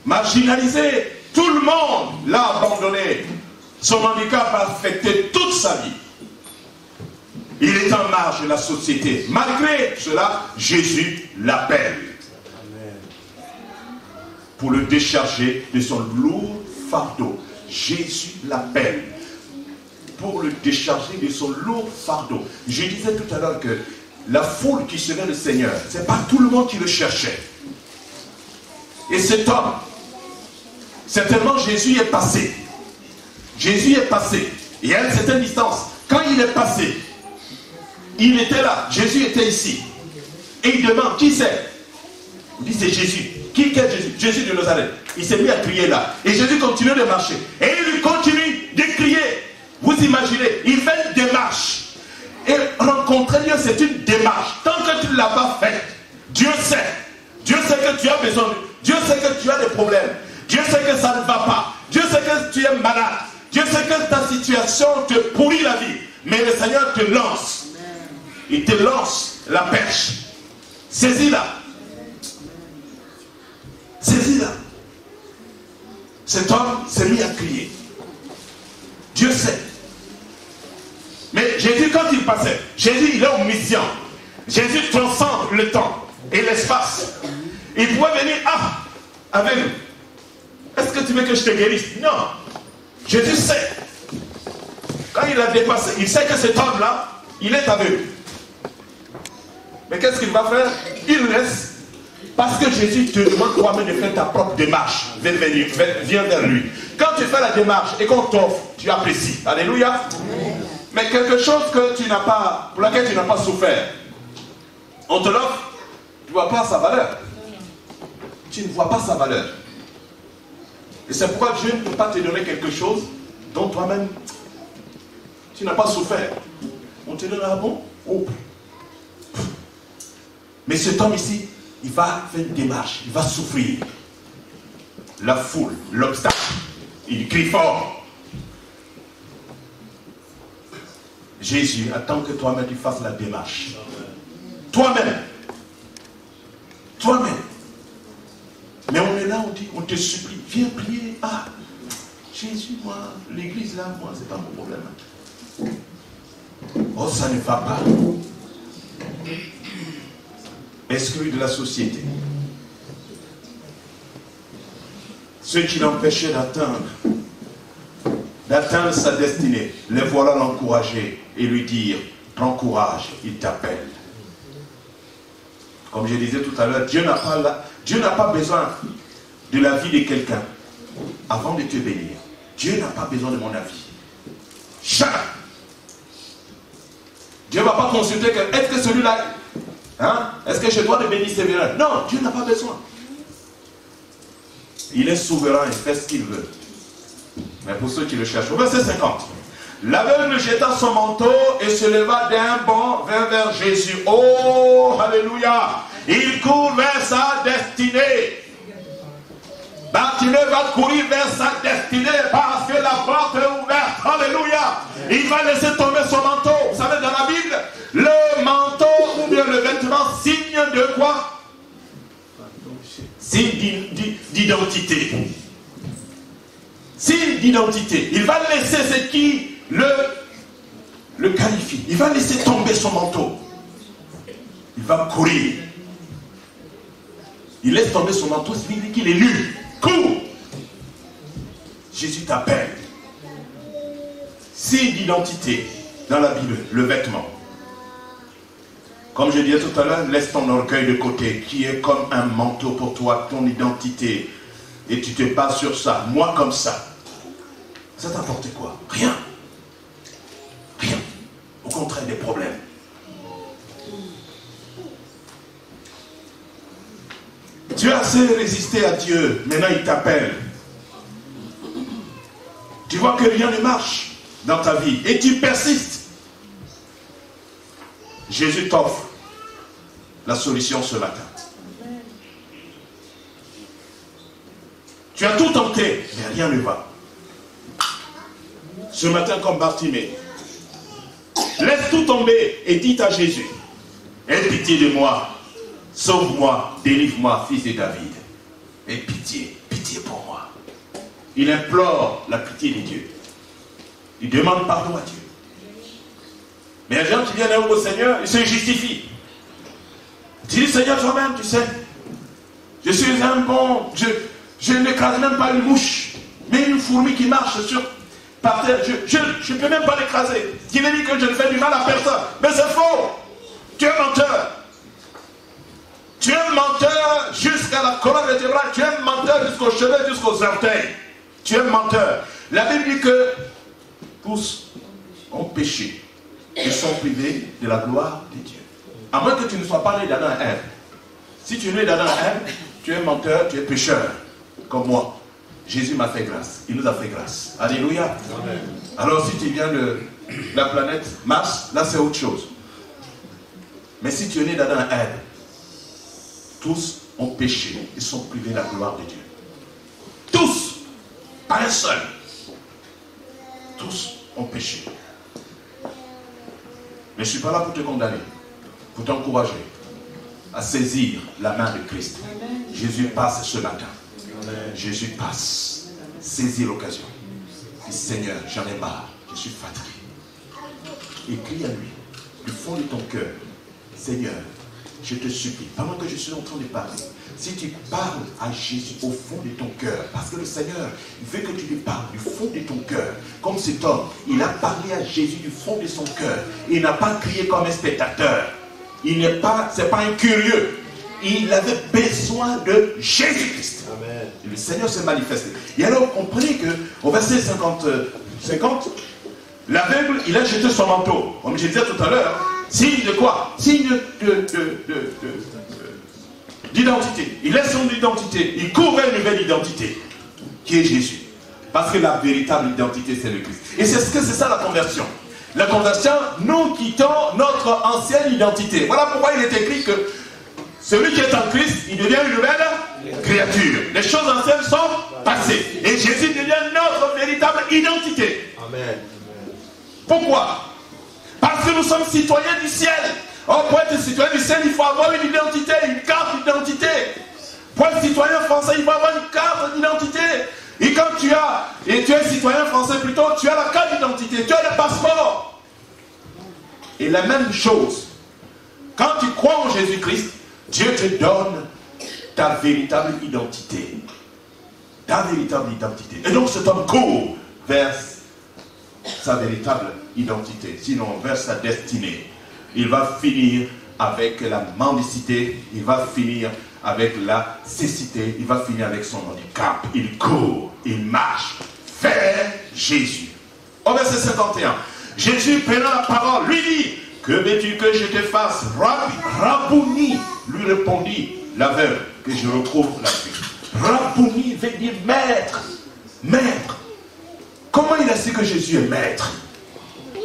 Marginalisé. Tout le monde l'a abandonné. Son handicap a affecté toute sa vie. Il est en marge de la société. Malgré cela, Jésus l'appelle. Pour le décharger de son lourd fardeau. Jésus l'appelle. Pour le décharger de son lourd fardeau. Je disais tout à l'heure que la foule qui suivait le Seigneur, ce n'est pas tout le monde qui le cherchait. Et cet homme, certainement Jésus est passé. Jésus est passé. Et à une certaine distance, quand il est passé, il était là. Jésus était ici. Et il demande, qui c'est? Il dit, c'est Jésus. Qui est Jésus? Jésus de Nazareth. Il s'est mis à crier là. Et Jésus continue de marcher. Et il continue de crier. Vous imaginez, il fait une démarche. Et rencontrer Dieu, c'est une démarche. Tant que tu ne l'as pas fait, Dieu sait. Dieu sait que tu as besoin de... Dieu sait que tu as des problèmes. Dieu sait que ça ne va pas. Dieu sait que tu es malade. Dieu sait que ta situation te pourrit la vie. Mais le Seigneur te lance. Il te lance la perche. Saisis-la. Saisis-la. Cet homme s'est mis à crier. Dieu sait. Mais Jésus, quand il passait, Jésus, il est en mission. Jésus transcende le temps et l'espace. Il pouvait venir, avec nous. Est-ce que tu veux que je te guérisse? Non. Jésus sait. Quand il a dépassé, il sait que cet homme-là, il est aveugle. Mais qu'est-ce qu'il va faire? Il laisse Parce que Jésus te demande toi-même de faire ta propre démarche. Viens vers lui. Quand tu fais la démarche et qu'on t'offre, tu apprécies. Alléluia. Mais quelque chose que tu n'as pas, pour laquelle tu n'as pas souffert, on te l'offre, tu ne vois pas sa valeur. Tu ne vois pas sa valeur. Et c'est pourquoi Dieu ne peut pas te donner quelque chose dont toi-même tu n'as pas souffert. On te donne un bon. Oh. Mais cet homme ici, il va faire une démarche, il va souffrir. La foule, l'obstacle, il crie fort. Jésus attend que toi-même tu fasses la démarche. Toi-même. Toi-même. Mais on est là, on dit, on te supplie, viens prier. Ah, Jésus, moi, l'église là, moi, c'est pas mon problème. Oh, ça ne va pas. Exclu de la société. Ce qui l'empêchait d'atteindre sa destinée, les voilà l'encourager et lui dire, prends courage, il t'appelle. Comme je disais tout à l'heure, Dieu n'a pas besoin de l'avis de quelqu'un avant de te bénir. Dieu n'a pas besoin de mon avis. Jamais. Dieu ne va pas consulter que, est-ce que celui-là, hein, est-ce que je dois le bénir sévèrement? Non, Dieu n'a pas besoin. Il est souverain, il fait ce qu'il veut. Mais pour ceux qui le cherchent, au verset 50. L'aveugle jeta son manteau et se leva d'un bond vers Jésus. Oh, alléluia! Il court vers sa destinée. Bartimée va courir vers sa destinée parce que la porte est ouverte. Alléluia! Il va laisser tomber son manteau. Vous savez, dans la Bible, le manteau ou bien le vêtement, signe de quoi? Signe d'identité. Signe d'identité. Il va laisser ce qui le qualifie. Il va laisser tomber son manteau. Il va courir. Il laisse tomber son manteau, c'est dit qu'il est lu. Cours. Jésus t'appelle. Signe d'identité dans la Bible, le vêtement. Comme je disais tout à l'heure, laisse ton orgueil de côté, qui est comme un manteau pour toi, ton identité. Et tu te bases sur ça. Moi comme ça. Ça t'apporte quoi? Rien. Rien. Au contraire, des problèmes. Tu as assez résisté à Dieu. Maintenant, il t'appelle. Tu vois que rien ne marche dans ta vie. Et tu persistes. Jésus t'offre la solution ce matin. Tu as tout tenté, mais rien ne va. Ce matin, comme Bartimée, laisse tout tomber et dis à Jésus, aie pitié de moi, sauve-moi, délivre-moi, fils de David. Aie pitié, pitié pour moi. Il implore la pitié de Dieu. Il demande pardon à Dieu. Mais les gens qui viennent au Seigneur, ils se justifient. Dis, Seigneur, toi-même, tu sais, je suis un bon, je n'écrase même pas une mouche, mais une fourmi qui marche par terre, je ne peux même pas l'écraser. Il dit que je ne fais du mal à personne. Mais c'est faux. Tu es menteur. Tu es menteur jusqu'à la colonne vertébrale. Tu es menteur jusqu'aux cheveux, jusqu'aux orteils. Tu es menteur. La Bible dit que tous ont péché et sont privés de la gloire de Dieu. À moins que tu ne sois pas né d'Adam et Ève. Si tu es né d'Adam et Ève, tu es menteur, tu es pécheur, comme moi. Jésus m'a fait grâce. Il nous a fait grâce. Alléluia. Amen. Alors si tu viens de la planète Mars, là c'est autre chose. Mais si tu es né d'Adam et Ève, tous ont péché et sont privés de la gloire de Dieu. Tous. Pas un seul. Tous ont péché. Mais je ne suis pas là pour te condamner, pour t'encourager à saisir la main de Christ. Amen. Jésus passe ce matin. Amen. Jésus passe. Saisis l'occasion. Dis, Seigneur, j'en ai marre. Je suis fatigué. Et crie à lui, du fond de ton cœur. Seigneur, je te supplie, pendant que je suis en train de parler, si tu parles à Jésus au fond de ton cœur, parce que le Seigneur, il veut que tu lui parles du fond de ton cœur, comme cet homme, il a parlé à Jésus du fond de son cœur, il n'a pas crié comme un spectateur, il n'est pas, c'est pas un curieux, il avait besoin de Jésus-Christ. Et le Seigneur s'est manifesté. Et alors, comprenez qu'au verset 50, l'aveugle, il a jeté son manteau. Comme je disais tout à l'heure, signe de quoi? Signe d'identité. Il laisse son identité. Il court vers une nouvelle identité, qui est Jésus. Parce que la véritable identité, c'est le Christ. Et c'est ça la conversion. La conversion, nous quittons notre ancienne identité. Voilà pourquoi il est écrit que celui qui est en Christ, il devient une nouvelle créature. Les choses anciennes sont passées. Et Jésus devient notre véritable identité. Amen. Pourquoi? Parce que nous sommes citoyens du ciel. Or, pour être citoyen du ciel, il faut avoir une identité, une carte d'identité. Pour être citoyen français, il faut avoir une carte d'identité. Et quand tu es citoyen français plutôt, tu as la carte d'identité, tu as le passeport. Et la même chose, quand tu crois en Jésus-Christ, Dieu te donne ta véritable identité. Ta véritable identité. Et donc cet homme court vers sa véritable identité, sinon vers sa destinée. Il va finir avec la mendicité, il va finir avec la cécité, il va finir avec son handicap. Il court, il marche vers Jésus. Au verset 51, Jésus prenant la parole, lui dit, que veux-tu que je te fasse? Rabouni, lui répondit l'aveugle, que je retrouve la vue. Rabouni veut dire maître, maître. Comment il a su que Jésus est maître?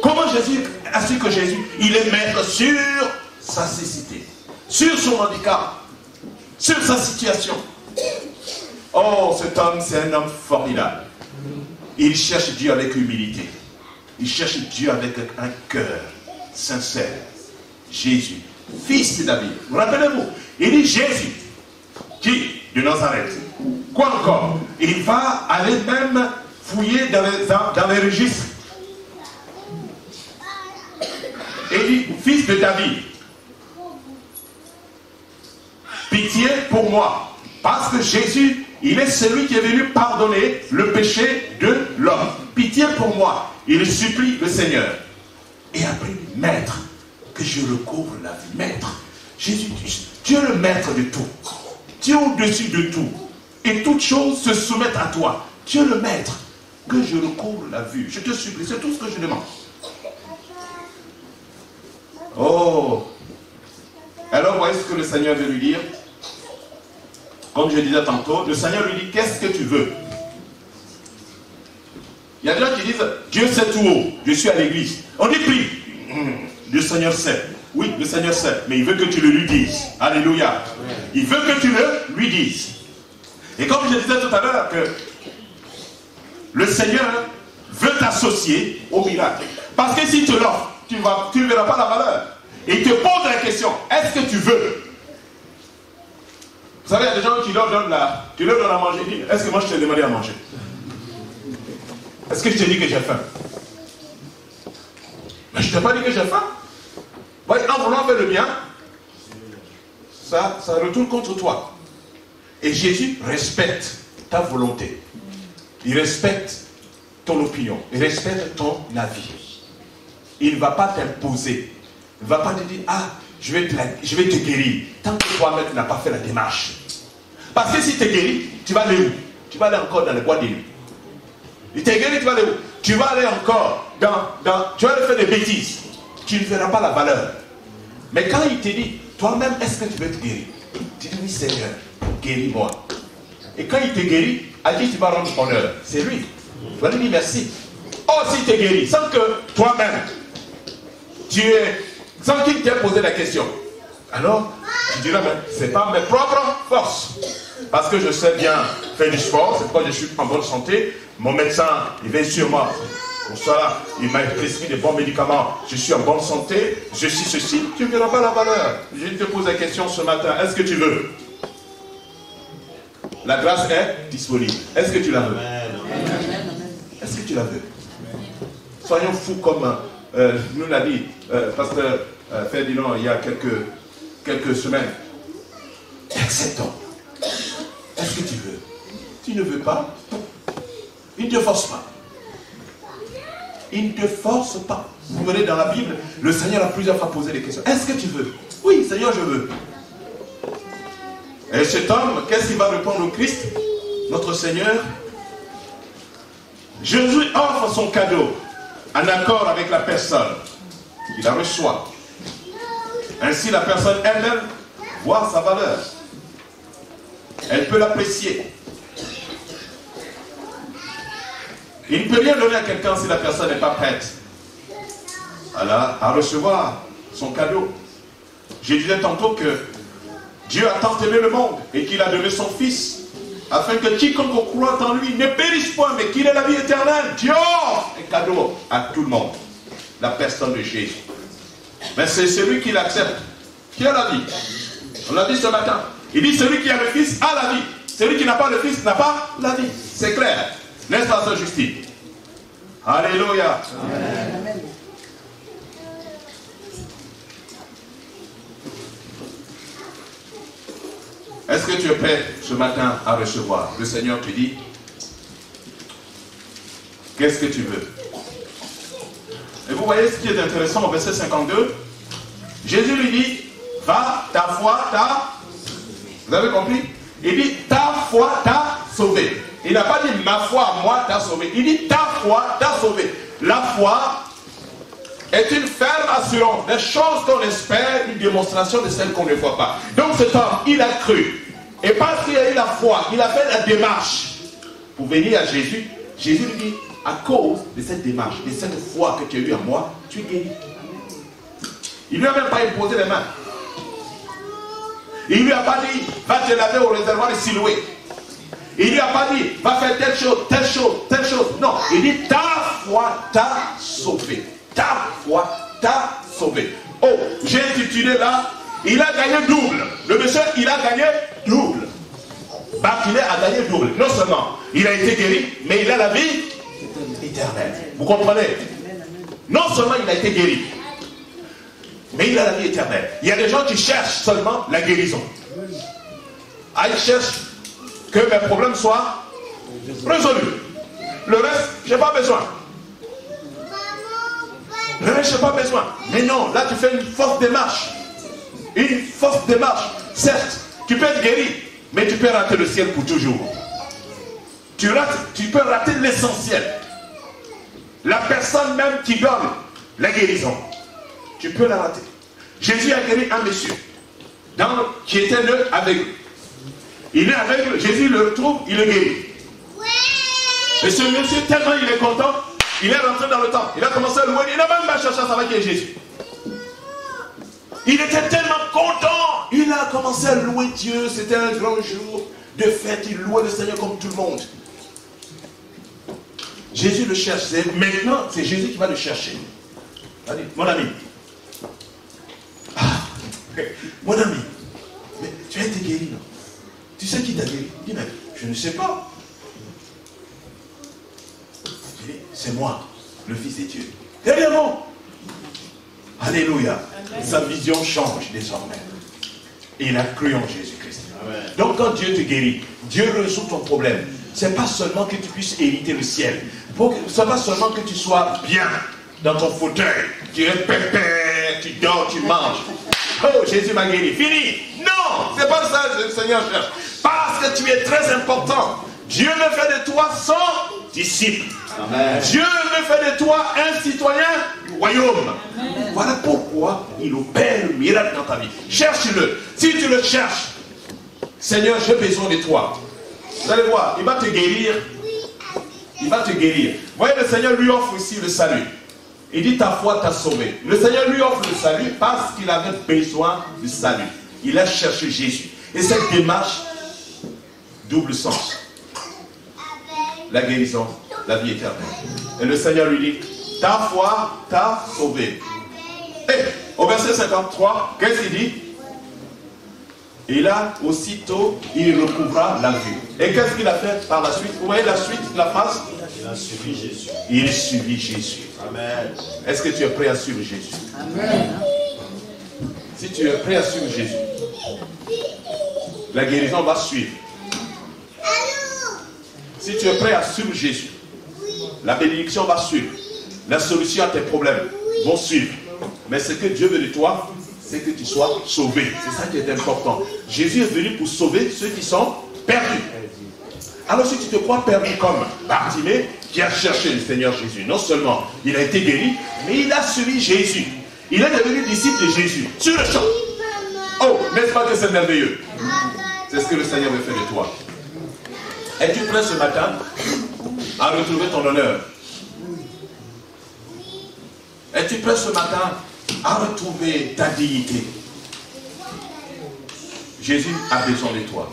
Comment Jésus a su que Jésus, il est maître sur sa cécité, sur son handicap, sur sa situation? Oh, cet homme, c'est un homme formidable. Il cherche Dieu avec humilité. Il cherche Dieu avec un cœur sincère. Jésus, fils de David. Vous rappelez-vous? Il dit Jésus, qui de Nazareth. Quoi encore? Il va aller même fouiller dans les registres. Et il dit, fils de David, pitié pour moi. Parce que Jésus, il est celui qui est venu pardonner le péché de l'homme. Pitié pour moi. Il supplie le Seigneur. Et après, maître, que je recouvre la vie. Maître. Jésus, Dieu est le maître de tout. Dieu est au-dessus de tout. Et toutes choses se soumettent à toi. Dieu est le maître. Que je recouvre la vue. Je te supplie. C'est tout ce que je demande. Oh. Alors, voyez ce que le Seigneur veut lui dire. Comme je disais tantôt, le Seigneur lui dit, qu'est-ce que tu veux? Il y a des gens qui disent, Dieu sait tout haut, je suis à l'église. On dit, prie. Le Seigneur sait. Oui, le Seigneur sait, mais il veut que tu le lui dises. Alléluia. Il veut que tu le lui dises. Et comme je disais tout à l'heure, que le Seigneur veut t'associer au miracle. Parce que si tu l'offres, tu ne verras pas la valeur. Et il te pose la question, est-ce que tu veux? Vous savez, il y a des gens qui leur donnent à manger. Ils disent, est-ce que moi je t'ai demandé à manger? Est-ce que je t'ai dit que j'ai faim? Mais je ne t'ai pas dit que j'ai faim. Ouais, en voulant faire le bien, ça retourne contre toi. Et Jésus respecte ta volonté. Il respecte ton opinion. Il respecte ton avis. Il ne va pas t'imposer. Il ne va pas te dire, ah, je vais te guérir. Tant que toi-même n'as pas fait la démarche. Parce que si tu es guéri, tu vas aller où? Tu vas aller encore dans les bois de nuit. Il t'est guéri, tu vas aller où? Tu vas aller encore tu vas aller faire des bêtises. Tu ne verras pas la valeur. Mais quand il te dit, toi-même, est-ce que tu veux te guérir? Tu dis, oui Seigneur, guéris-moi. Et quand il te guérit, à qui tu vas rendre honneur? C'est lui. Tu vas lui dire merci. Oh, s'il te guérit, sans que toi-même, sans qu'il t'ait posé la question. Alors, tu diras, mais ce n'est pas mes propres forces. Parce que je sais bien faire du sport, c'est pourquoi je suis en bonne santé. Mon médecin, il veille sur moi. Pour ça, il m'a prescrit des bons médicaments. Je suis en bonne santé, je suis ceci. Tu ne verras pas la valeur. Je te pose la question ce matin, est-ce que tu veux? La grâce est disponible. Est-ce que tu la veux? Est-ce que tu la veux? Soyons fous comme nous l'a dit pasteur Ferdinand il y a quelques semaines. Acceptons. Est-ce que tu veux? Tu ne veux pas? Il ne te force pas. Il ne te force pas. Vous verrez dans la Bible, le Seigneur a plusieurs fois posé des questions. Est-ce que tu veux? Oui, Seigneur, je veux. Et cet homme, qu'est-ce qu'il va répondre au Christ, notre Seigneur? Jésus offre son cadeau en accord avec la personne. Il la reçoit. Ainsi, la personne elle-même voit sa valeur. Elle peut l'apprécier. Il ne peut rien donner à quelqu'un si la personne n'est pas prête à recevoir son cadeau. Je disais tantôt que Dieu a tant aimé le monde et qu'il a donné son Fils afin que quiconque croit en lui ne périsse point mais qu'il ait la vie éternelle. Dieu offre un cadeau à tout le monde. La personne de Jésus. Mais c'est celui qui l'accepte qui a la vie. On l'a dit ce matin. Il dit celui qui a le Fils a la vie. Celui qui n'a pas le Fils n'a pas la vie. C'est clair. N'est-ce pas, Sœur Justine? Alléluia. Amen. Est-ce que tu es prêt ce matin à recevoir? Le Seigneur te dit, qu'est-ce que tu veux? Et vous voyez ce qui est intéressant au verset 52. Jésus lui dit, va, ta foi t'a... Vous avez compris? Il dit, ta foi t'a sauvé. Il n'a pas dit, ma foi à moi t'a sauvé. Il dit, ta foi t'a sauvé. La foi est une ferme assurance des choses qu'on espère, une démonstration de celles qu'on ne voit pas. Donc cet homme, il a cru. Et parce qu'il a eu la foi, il a fait la démarche pour venir à Jésus. Jésus lui dit, à cause de cette démarche, de cette foi que tu as eue en moi, tu es guéri. Il ne lui a même pas imposé les mains. Il ne lui a pas dit, va te laver au réservoir de Siloé. Il ne lui a pas dit, va faire telle chose, telle chose, telle chose. Non, il dit, ta foi t'a sauvé. Ta foi t'a sauvé. Oh, j'ai intitulé là, il a gagné double. Le monsieur, il a gagné double. Bartimée a gagné double. Non seulement il a été guéri, mais il a la vie éternelle. Vous comprenez? Non seulement il a été guéri, mais il a la vie éternelle. Il y a des gens qui cherchent seulement la guérison. Ah, ils cherchent que mes problèmes soient résolus. Le reste, je n'ai pas besoin. Le reste, je n'ai pas besoin. Mais non, là tu fais une fausse démarche. Une fausse démarche. Certes, tu peux être guéri, mais tu peux rater le ciel pour toujours. Tu peux rater l'essentiel. La personne même qui donne la guérison, tu peux la rater. Jésus a guéri un monsieur qui était né aveugle. Il est aveugle, Jésus le retrouve, il le guérit. Et ce monsieur, tellement il est content, il est rentré dans le temple. Il a commencé à louer, il n'a même pas cherché à savoir qui est Jésus. Il était tellement content, il a commencé à louer Dieu. C'était un grand jour de fête, il louait le Seigneur comme tout le monde. Jésus le cherche. Maintenant, c'est Jésus qui va le chercher. Allez, mon ami. Ah, mon ami, mais tu as été guéri, non? Tu sais qui t'a guéri? Il dit, mais je ne sais pas. Il dit, c'est moi, le Fils de Dieu. Évidemment. Alléluia. Sa vision change désormais. Et il a cru en Jésus-Christ. Donc quand Dieu te guérit, Dieu résout ton problème. Ce n'est pas seulement que tu puisses hériter le ciel. Ce n'est pas seulement que tu sois bien dans ton fauteuil. Tu es pépère, tu dors, tu manges. Oh, Jésus m'a guéri. Fini. Non, c'est pas ça que le Seigneur cherche. Parce que tu es très important. Dieu ne fait de toi son disciple. Amen. Dieu ne fait de toi un citoyen du royaume. Amen. Voilà pourquoi il opère le miracle dans ta vie. Cherche-le. Si tu le cherches, Seigneur, j'ai besoin de toi. Vous allez voir, il va te guérir. Il va te guérir. Vous voyez, le Seigneur lui offre aussi le salut. Il dit, ta foi t'a sauvé. Le Seigneur lui offre le salut parce qu'il avait besoin du salut. Il a cherché Jésus. Et cette démarche, double sens. La guérison, la vie éternelle. Et le Seigneur lui dit, ta foi t'a sauvé. Et au verset 53, qu'est-ce qu'il dit? Et là, aussitôt, il recouvra la vue. Et qu'est-ce qu'il a fait par la suite? Vous voyez la suite de la phrase? Il a suivi Jésus. Il suivit Jésus. Amen. Est-ce que tu es prêt à suivre Jésus? Amen. Si tu es prêt à suivre Jésus, la guérison va suivre. Si tu es prêt à suivre Jésus, la bénédiction va suivre. La solution à tes problèmes vont suivre. Mais ce que Dieu veut de toi, c'est que tu sois sauvé. C'est ça qui est important. Jésus est venu pour sauver ceux qui sont perdus. Alors si tu te crois perdu comme Bartimée, qui a cherché le Seigneur Jésus, non seulement il a été guéri, mais il a suivi Jésus. Il est devenu disciple de Jésus, sur le champ. Oh, n'est-ce pas que c'est merveilleux? C'est ce que le Seigneur veut faire de toi. Es-tu prêt ce matin à retrouver ton honneur? Es-tu prêt ce matin à retrouver ta dignité? Jésus a besoin de toi.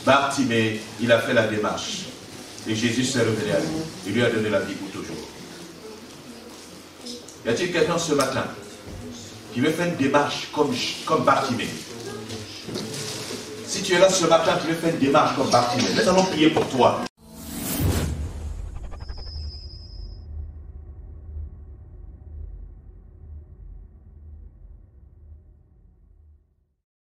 Bartimée, il a fait la démarche. Et Jésus s'est révélé à lui. Il lui a donné la vie pour toujours. Y a-t-il quelqu'un ce matin qui veut faire une démarche comme Bartimée? Si tu es là ce matin, tu veux faire une démarche comme Bartimée. Nous allons prier pour toi.